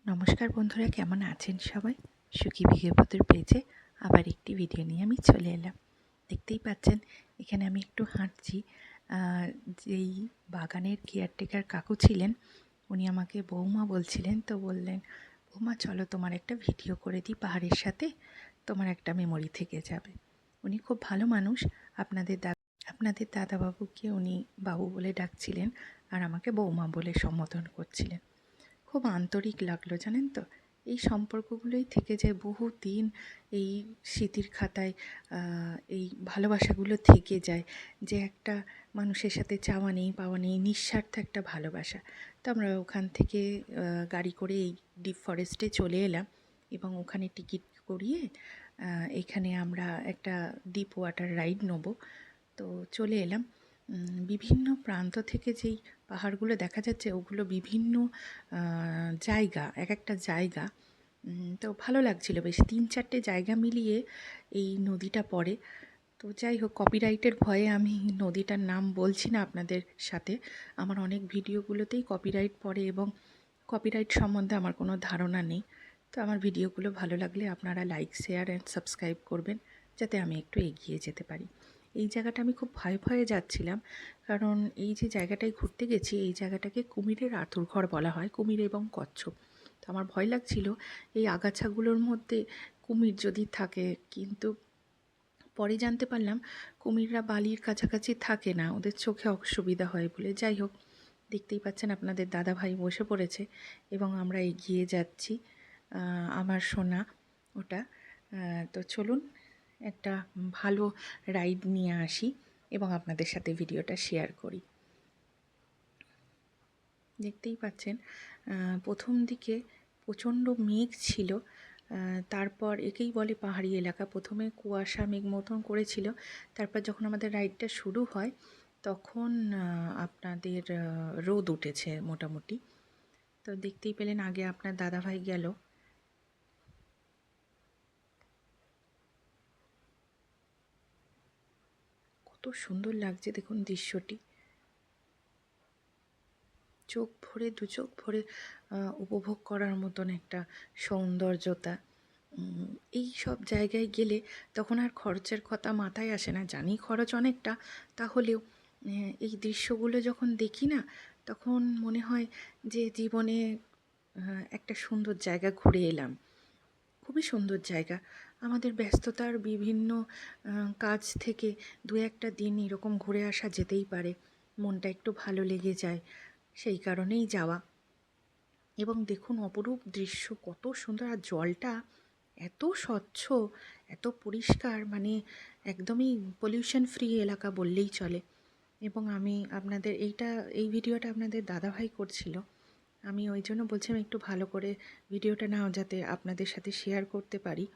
নমস্কার বন্ধুরা, কেমন আছেন সবাই? সুখী গৃহবধূর পেজে আবার একটি ভিডিও নিয়ে আমি চলে এলাম। দেখতেই পাচ্ছেন এখানে আমি একটু হাঁটছি। যেই বাগানের কেয়ারটেকার কাকু ছিলেন উনি আমাকে বৌমা বলছিলেন, তো বললেন, বৌমা চলো তোমার একটা ভিডিও করে দিই পাহাড়ের সাথে, তোমার একটা মেমোরি থেকে যাবে। উনি খুব ভালো মানুষ। আপনাদের দাদাবাবুকে উনি বাবু বলে ডাকছিলেন আর আমাকে বৌমা বলে সম্বোধন করছিলেন। খুব আন্তরিক লাগলো, জানেন তো। এই সম্পর্কগুলোই থেকে যায় বহুদিন। এই স্মৃতির খাতায় এই ভালোবাসাগুলো থেকে যায়, যে একটা মানুষের সাথে চাওয়া নেই পাওয়া নেই, নিঃস্বার্থ একটা ভালোবাসা। তো আমরা ওখান থেকে গাড়ি করে এই ডিপ ফরেস্টে চলে এলাম এবং ওখানে টিকিট করিয়ে এখানে আমরা একটা ডিপ ওয়াটার রাইড নেব। তো চলে এলাম। বিভিন্ন প্রান্ত থেকে যেই পাহাড়গুলো দেখা যাচ্ছে ওগুলো বিভিন্ন জায়গা, এক একটা জায়গা। তো ভালো লাগছিল বেশ, 3-4টে জায়গা মিলিয়ে এই নদীটা পড়ে। তো যাই হোক, কপিরাইটের ভয়ে আমি নদীটার নাম বলছি না আপনাদের সাথে। আমার অনেক ভিডিওগুলোতেই কপিরাইট পড়ে এবং কপিরাইট সম্বন্ধে আমার কোনো ধারণা নেই। তো আমার ভিডিওগুলো ভালো লাগলে আপনারা লাইক, শেয়ার অ্যান্ড সাবস্ক্রাইব করবেন, যাতে আমি একটু এগিয়ে যেতে পারি। এই জায়গাটা আমি খুব ভয়ে ভয়ে যাচ্ছিলাম, কারণ এই যে জায়গাটায় ঘুরতে গেছি এই জায়গাটাকে কুমিরের আঁতুড়ঘর বলা হয়, কুমির এবং কচ্ছপ। তো আমার ভয় লাগছিল এই আগাছাগুলোর মধ্যে কুমির যদি থাকে, কিন্তু পরে জানতে পারলাম কুমিররা বালির কাছাকাছি থাকে না, ওদের চোখে অসুবিধা হয় বলে। যাই হোক, দেখতেই পাচ্ছেন আপনাদের দাদা ভাই বসে পড়েছে এবং আমরা এগিয়ে যাচ্ছি। আমার সোনা ওটা। তো চলুন একটা ভালো রাইড নিয়ে আসি এবং আপনাদের সাথে ভিডিওটা শেয়ার করি। দেখতেই পাচ্ছেন প্রথম দিকে প্রচণ্ড মেঘ ছিল, তারপর একেই বলে পাহাড়ি এলাকা। প্রথমে কুয়াশা মেঘ মতন করেছিল, তারপর যখন আমাদের রাইডটা শুরু হয় তখন আপনাদের রোদ উঠেছে মোটামুটি। তো দেখতেই পেলেন আগে আপনার দাদাভাই গেল। কত সুন্দর লাগছে দেখুন দৃশ্যটি, চোখ ভরে দু চোখ ভরে উপভোগ করার মতন একটা সৌন্দর্যতা। এই সব জায়গায় গেলে তখন আর খরচের কথা মাথায় আসে না। জানি খরচ অনেকটা, তাহলেও এই দৃশ্যগুলো যখন দেখি না, তখন মনে হয় যে জীবনে একটা সুন্দর জায়গা ঘুরে এলাম। খুবই সুন্দর জায়গা। আমাদের ব্যস্ততার বিভিন্ন কাজ থেকে 2-1টা দিন এরকম ঘুরে আসা যেতেই পারে, মনটা একটু ভালো লেগে যায়, সেই কারণেই যাওয়া। এবং দেখুন অপরূপ দৃশ্য, কত সুন্দর। আর জলটা এত স্বচ্ছ, এত পরিষ্কার, মানে একদমই পলিউশন ফ্রি এলাকা বললেই চলে। এবং আমি আপনাদের এই ভিডিওটা আপনাদের দাদাভাই করছিল। আমি ওই জন্য বলছিলাম একটু ভালো করে ভিডিওটা নাও, যাতে আপনাদের সাথে শেয়ার করতে পারি।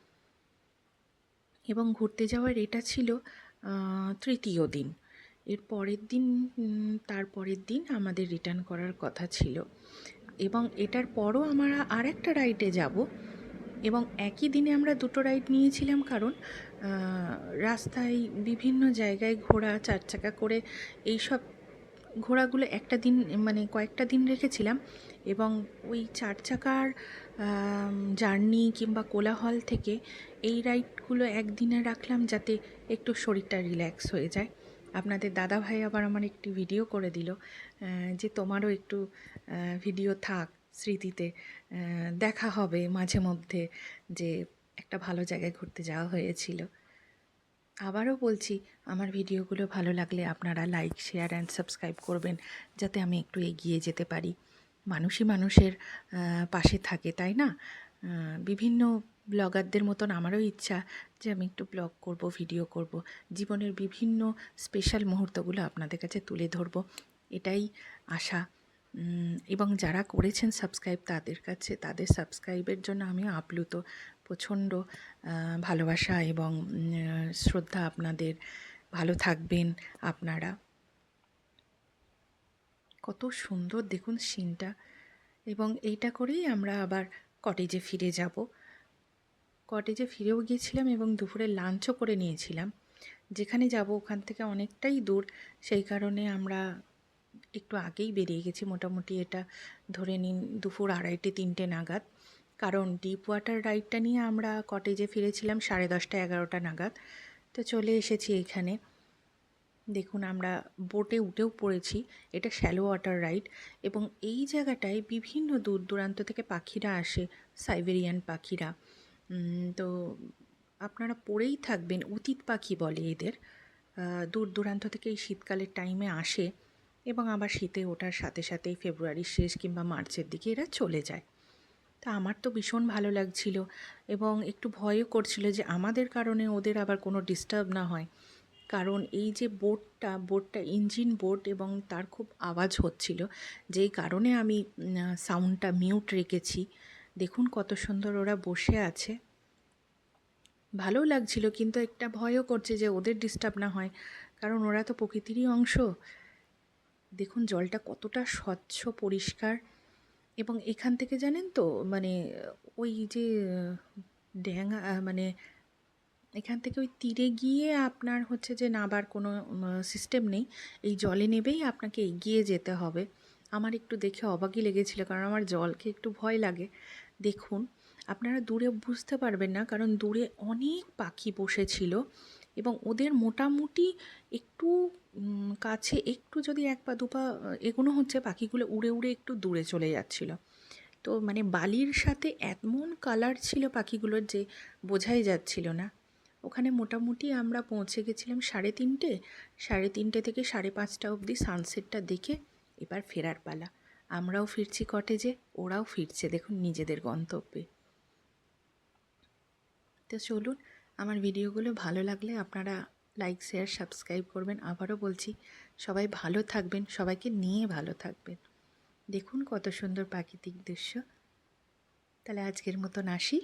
এবং ঘুরতে যাওয়ার এটা ছিল তৃতীয় দিন। এর পরের দিন, তারপরের দিন আমাদের রিটার্ন করার কথা ছিল। এবং এটার পরও আমরা আরেকটা রাইডে যাব, এবং একই দিনে আমরা দুটো রাইড নিয়েছিলাম, কারণ রাস্তায় বিভিন্ন জায়গায় ঘোরা, 4 চাকা করে এইসব ঘোরাগুলো একটা দিন, মানে কয়েকটা দিন রেখেছিলাম। এবং ওই 4 চাকার জার্নি কিংবা কোলাহল থেকে এই রাইডগুলো একদিনে রাখলাম, যাতে একটু শরীরটা রিল্যাক্স হয়ে যায়। আপনাদের দাদাভাই আবার আমার একটি ভিডিও করে দিল, যে তোমারও একটু ভিডিও থাক স্মৃতিতে, দেখা হবে মাঝে মধ্যে যে একটা ভালো জায়গায় ঘুরতে যাওয়া হয়েছিল। আবারও বলছি, আমার ভিডিওগুলো ভালো লাগলে আপনারা লাইক, শেয়ার অ্যান্ড সাবস্ক্রাইব করবেন, যাতে আমি একটু এগিয়ে যেতে পারি। মানুষই মানুষের পাশে থাকে, তাই না? বিভিন্ন ব্লগারদের মতন আমারও ইচ্ছা যে আমি একটু ব্লগ করব, ভিডিও করব, জীবনের বিভিন্ন স্পেশাল মুহূর্তগুলো আপনাদের কাছে তুলে ধরব, এটাই আশা। এবং যারা করেছেন সাবস্ক্রাইব, তাদের সাবস্ক্রাইবের জন্য আমিও আপ্লুত। প্রচণ্ড ভালোবাসা এবং শ্রদ্ধা আপনাদের। ভালো থাকবেন আপনারা। কত সুন্দর দেখুন সিনটা। এবং এইটা করেই আমরা আবার কটেজে ফিরে যাব। কটেজে ফিরেও গিয়েছিলাম এবং দুপুরে লাঞ্চও করে নিয়েছিলাম। যেখানে যাব ওখান থেকে অনেকটাই দূর, সেই কারণে আমরা একটু আগেই বেরিয়ে গেছি, মোটামুটি এটা ধরে নিন দুপুর 2:30-3টে নাগাদ। কারণ ডিপ ওয়াটার রাইডটা নিয়ে আমরা কটেজে ফিরেছিলাম 10:30-11টা নাগাদ। তো চলে এসেছি এখানে। দেখুন আমরা বোটে উঠেও পড়েছি। এটা শ্যালো ওয়াটার রাইড এবং এই জায়গাটায় বিভিন্ন দূর দূরান্ত থেকে পাখিরা আসে, সাইবেরিয়ান পাখিরা। তো আপনারা পড়েই থাকবেন, অতীত পাখি বলে এদের। দূর দূরান্ত থেকে এই শীতকালের টাইমে আসে এবং আবার শীতে ওঠার সাথে সাথেই ফেব্রুয়ারির শেষ কিংবা মার্চের দিকে এরা চলে যায়। তা আমার তো ভীষণ ভালো লাগছিল এবং একটু ভয়ও করছিল যে আমাদের কারণে ওদের আবার কোনো ডিস্টার্ব না হয়। কারণ এই যে বোটটা ইঞ্জিন বোট এবং তার খুব আওয়াজ হচ্ছিল, যেই কারণে আমি সাউন্ডটা মিউট রেখেছি। দেখুন কত সুন্দর ওরা বসে আছে। ভালোও লাগছিল, কিন্তু একটা ভয়ও করছে যে ওদের ডিস্টার্ব না হয়, কারণ ওরা তো প্রকৃতিরই অংশ। দেখুন জলটা কতটা স্বচ্ছ পরিষ্কার এবং এখান থেকে জানেন তো মানে ওই যে ড্যাঙা মানে এখান থেকে ওই তীরে গিয়ে আপনার হচ্ছে যে নাবার কোনো সিস্টেম নেই। এই জলে নেবেই আপনাকে এগিয়ে যেতে হবে। আমার একটু দেখে অবাকই লেগেছিল, কারণ আমার জলকে একটু ভয় লাগে। দেখুন আপনারা দূরে বুঝতে পারবেন না, কারণ দূরে অনেক পাখি বসেছিল এবং ওদের মোটামুটি একটু কাছে একটু যদি 1 পা 2 পা এগোনো হচ্ছে, পাখিগুলো উড়ে উড়ে একটু দূরে চলে যাচ্ছিল। তো মানে বালির সাথে এমন কালার ছিল পাখিগুলোর যে বোঝাই যাচ্ছিল না। ওখানে মোটামুটি আমরা পৌঁছে গেছিলাম 3:30। 3:30 থেকে 5:30 অবধি সানসেটটা দেখে এবার ফেরার পালা। আমরাও ফিরছি কটেজে, ওরাও ফিরছে দেখুন নিজেদের গন্তব্যে। তো চলুন, আমার ভিডিওগুলো ভালো লাগলে আপনারা লাইক, শেয়ার, সাবস্ক্রাইব করবেন। আবারও বলছি, সবাই ভালো থাকবেন, সবাইকে নিয়ে ভালো থাকবেন। দেখুন কত সুন্দর প্রাকৃতিক দৃশ্য। তাহলে আজকের মতন আসি।